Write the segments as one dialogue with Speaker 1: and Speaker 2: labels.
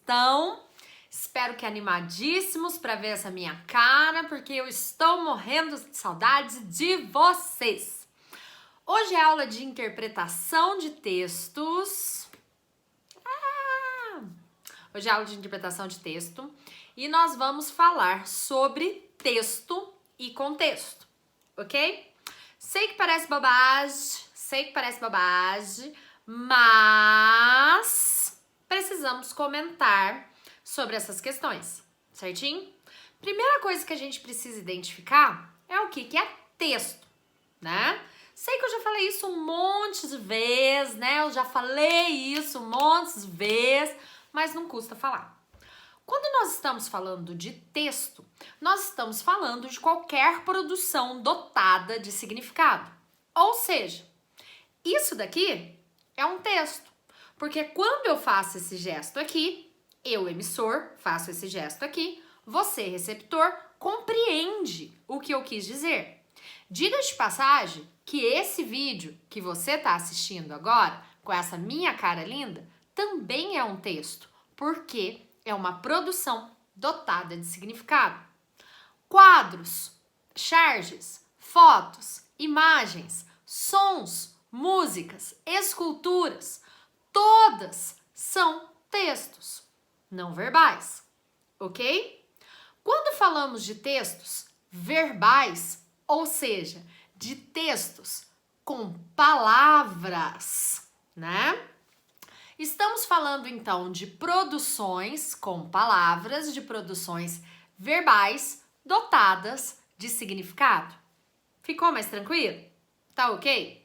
Speaker 1: estão? Espero que animadíssimos para ver essa minha cara, porque eu estou morrendo de saudades de vocês. Hoje é aula de interpretação de textos. Hoje é aula de interpretação de texto e nós vamos falar sobre texto e contexto, ok? Sei que parece bobagem, mas precisamos comentar sobre essas questões, certinho? Primeira coisa que a gente precisa identificar é o que é texto, né? Sei que eu já falei isso um monte de vezes, mas não custa falar. Quando nós estamos falando de texto, nós estamos falando de qualquer produção dotada de significado. Ou seja, isso daqui é um texto, porque quando eu faço esse gesto aqui, eu, emissor, faço esse gesto aqui, você, receptor, compreende o que eu quis dizer. Diga de passagem que esse vídeo que você está assistindo agora, com essa minha cara linda, também é um texto, porque é uma produção dotada de significado. Quadros, charges, fotos, imagens, sons, músicas, esculturas, todas são textos não verbais, ok? Quando falamos de textos verbais, ou seja, de textos com palavras, né? Estamos falando então de produções com palavras, de produções verbais dotadas de significado. Ficou mais tranquilo? Tá ok?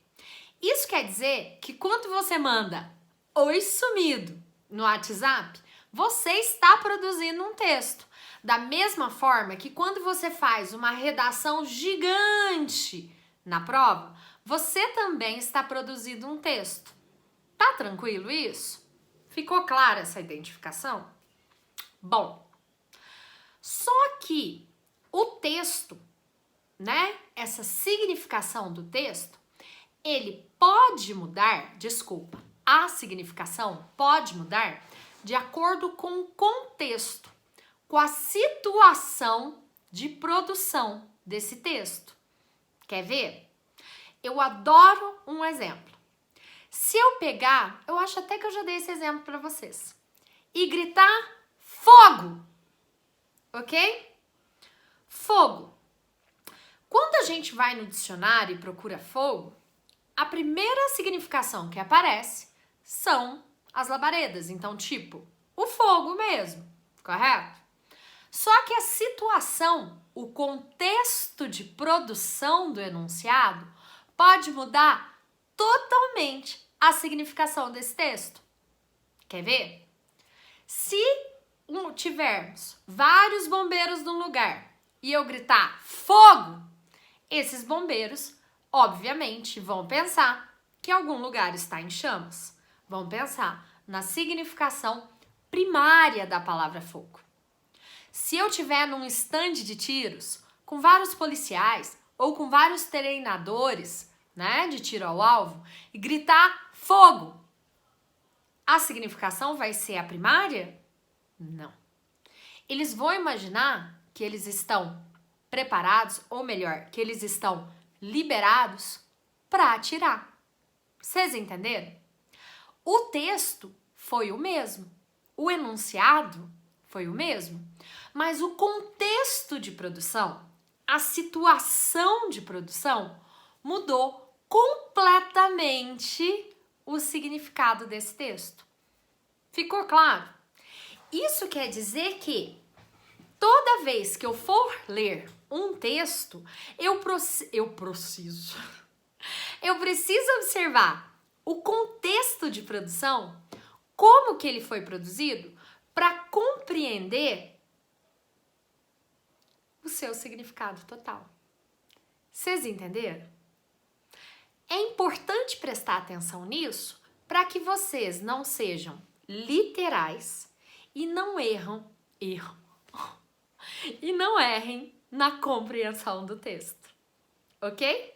Speaker 1: Isso quer dizer que quando você manda "Oi sumido" no WhatsApp, você está produzindo um texto. Da mesma forma que quando você faz uma redação gigante na prova, você também está produzindo um texto. Tá tranquilo isso? Ficou clara essa identificação? Bom, só que o texto, né? Essa significação do texto, ele pode mudar, a significação pode mudar de acordo com o contexto, com a situação de produção desse texto. Quer ver? Eu adoro um exemplo. Se eu pegar, eu acho até que eu já dei esse exemplo para vocês, e gritar "fogo", ok? Fogo. Quando a gente vai no dicionário e procura fogo, a primeira significação que aparece são as labaredas. Então, tipo, o fogo mesmo, correto? Só que a situação, o contexto de produção do enunciado pode mudar totalmente a significação desse texto. Quer ver? Se tivermos vários bombeiros num lugar e eu gritar "fogo", esses bombeiros, obviamente, vão pensar que algum lugar está em chamas. Vão pensar na significação primária da palavra fogo. Se eu tiver num estande de tiros com vários policiais ou com vários treinadores, né, de tiro ao alvo, e gritar "fogo", a significação vai ser a primária? Não. Eles vão imaginar que eles estão preparados, ou melhor, que eles estão liberados para atirar. Vocês entenderam? O texto foi o mesmo, o enunciado foi o mesmo, mas o contexto de produção, a situação de produção mudou completamente o significado desse texto. Ficou claro? Isso quer dizer que toda vez que eu for ler um texto, eu preciso observar o contexto de produção, como que ele foi produzido, para compreender o seu significado total. Vocês entenderam? É importante prestar atenção nisso para que vocês não sejam literais e não errem na compreensão do texto, ok?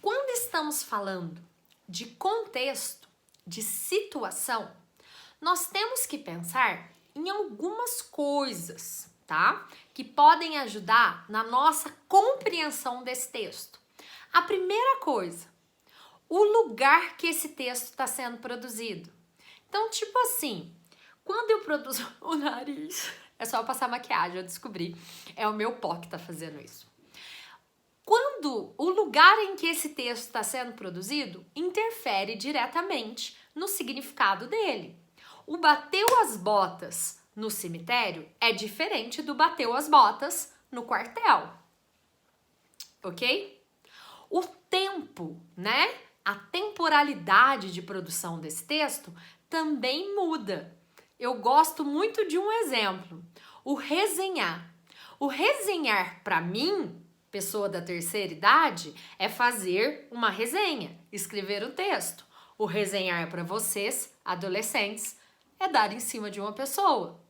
Speaker 1: Quando estamos falando de contexto, de situação, nós temos que pensar em algumas coisas, tá? Que podem ajudar na nossa compreensão desse texto. A primeira coisa, o lugar que esse texto está sendo produzido. Então, tipo assim, quando eu produzo o nariz, é só eu passar maquiagem, eu descobri. É o meu pó que tá fazendo isso. Quando o lugar em que esse texto está sendo produzido interfere diretamente no significado dele. O bateu as botas no cemitério é diferente do bateu as botas no quartel, ok? O tempo, né? A temporalidade de produção desse texto também muda. Eu gosto muito de um exemplo, o resenhar. O resenhar, para mim, pessoa da terceira idade, é fazer uma resenha, escrever um texto. O resenhar para vocês, adolescentes, é dar em cima de uma pessoa.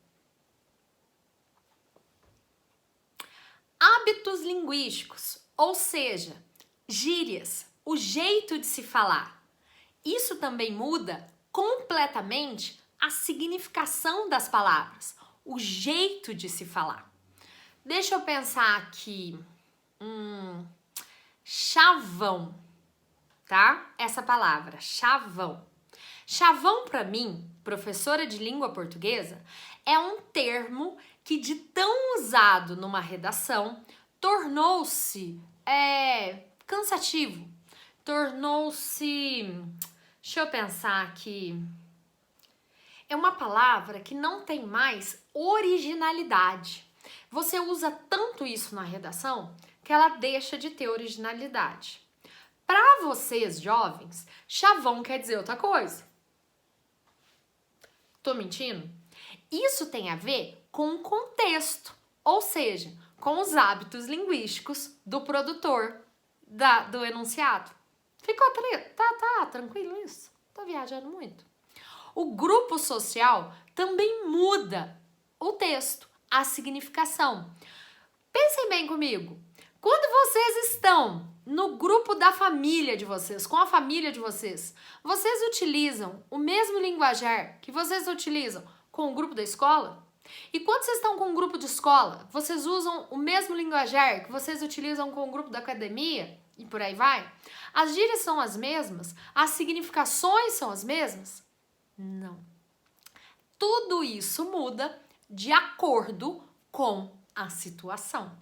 Speaker 1: Hábitos linguísticos, ou seja, gírias, o jeito de se falar. Isso também muda completamente a significação das palavras, o jeito de se falar. Deixa eu pensar aqui. Chavão, tá? Essa palavra, chavão. Chavão, para mim, professora de língua portuguesa, é um termo que, de tão usado numa redação, tornou-se cansativo. Tornou-se... Deixa eu pensar aqui. É uma palavra que não tem mais originalidade. Você usa tanto isso na redação que ela deixa de ter originalidade. Para vocês, jovens, chavão quer dizer outra coisa. Tô mentindo? Isso tem a ver com o contexto, ou seja, com os hábitos linguísticos do produtor do enunciado. Ficou tá tranquilo isso? Tô viajando muito. O grupo social também muda o texto, a significação. Pensem bem comigo. Quando vocês estão no grupo da família de vocês, com a família de vocês, vocês utilizam o mesmo linguajar que vocês utilizam com o grupo da escola? E quando vocês estão com o grupo de escola, vocês usam o mesmo linguajar que vocês utilizam com o grupo da academia? E por aí vai? As gírias são as mesmas? As significações são as mesmas? Não. Tudo isso muda de acordo com a situação.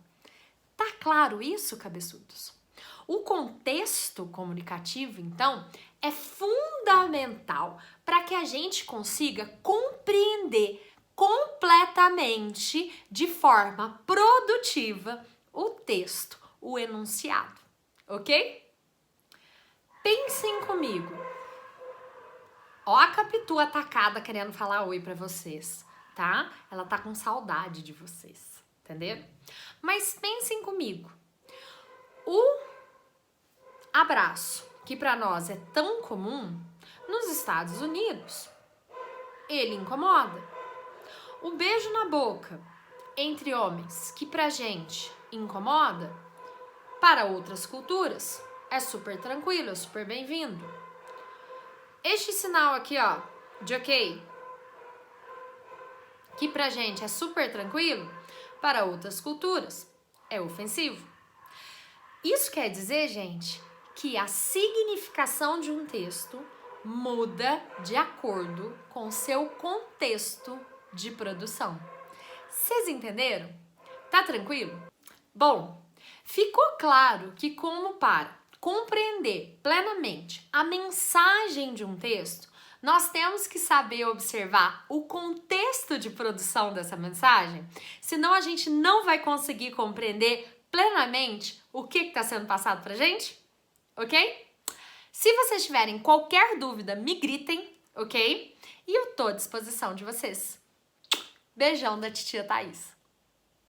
Speaker 1: Tá claro isso, cabeçudos? O contexto comunicativo, então, é fundamental para que a gente consiga compreender completamente, de forma produtiva, o texto, o enunciado, ok? Pensem comigo. Ó a Capitu atacada querendo falar oi para vocês, tá? Ela tá com saudade de vocês, entenderam? Mas pensem comigo. O abraço, que para nós é tão comum, nos Estados Unidos, ele incomoda. O beijo na boca entre homens, que pra gente incomoda, para outras culturas é super tranquilo, é super bem-vindo. Este sinal aqui, ó, de ok, que pra gente é super tranquilo, para outras culturas é ofensivo. Isso quer dizer, gente, que a significação de um texto muda de acordo com o seu contexto de produção. Vocês entenderam? Tá tranquilo? Bom, ficou claro que como para compreender plenamente a mensagem de um texto, nós temos que saber observar o contexto de produção dessa mensagem, senão a gente não vai conseguir compreender plenamente o que está sendo passado pra gente, ok? Se vocês tiverem qualquer dúvida, me gritem, ok? E eu tô à disposição de vocês. Beijão da titia Thaís.